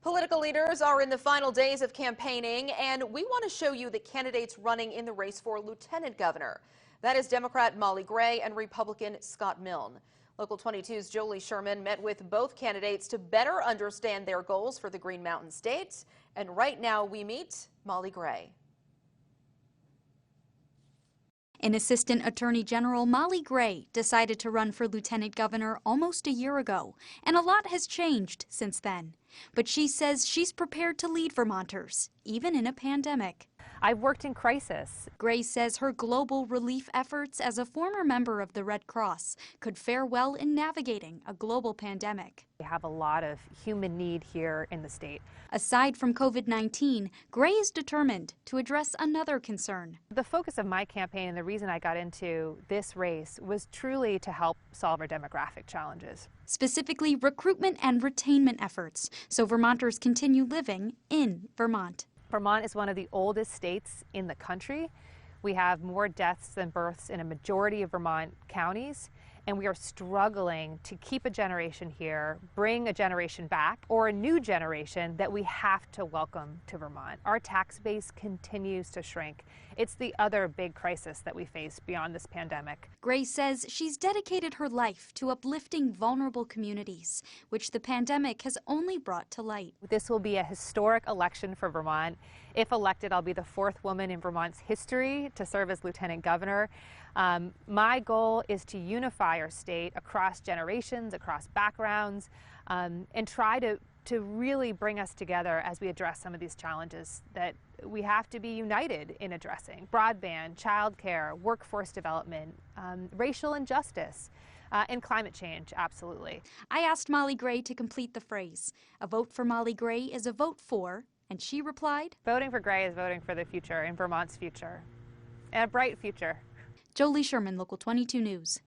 Political leaders are in the final days of campaigning, and we want to show you the candidates running in the race for lieutenant governor. That is Democrat Molly Gray and Republican Scott Milne. Local 22's Jolie Sherman met with both candidates to better understand their goals for the Green Mountain State. And right now we meet Molly Gray. An Assistant Attorney General Molly Gray decided to run for lieutenant governor almost a year ago, and a lot has changed since then. But she says she's prepared to lead Vermonters, even in a pandemic. I've worked in crisis. Gray says her global relief efforts as a former member of the Red Cross could fare well in navigating a global pandemic. We have a lot of human need here in the state. Aside from COVID-19, Gray is determined to address another concern. The focus of my campaign and the reason I got into this race was truly to help solve our demographic challenges. Specifically, recruitment and retainment efforts, so Vermonters continue living in Vermont. Vermont is one of the oldest states in the country. We have more deaths than births in a majority of Vermont counties, and we are struggling to keep a generation here, bring a generation back, or a new generation that we have to welcome to Vermont. Our tax base continues to shrink. It's the other big crisis that we face beyond this pandemic. Gray says she's dedicated her life to uplifting vulnerable communities, which the pandemic has only brought to light. This will be a historic election for Vermont. If elected, I'll be the fourth woman in Vermont's history to serve as lieutenant governor. My goal is to unify our state across generations, across backgrounds, and try to really bring us together as we address some of these challenges that we have to be united in addressing. Broadband, childcare, workforce development, racial injustice, and climate change, absolutely. I asked Molly Gray to complete the phrase. A vote for Molly Gray is a vote for, and she replied, voting for Gray is voting for the future and Vermont's future, and a bright future. Jolie Sherman, Local 22 News.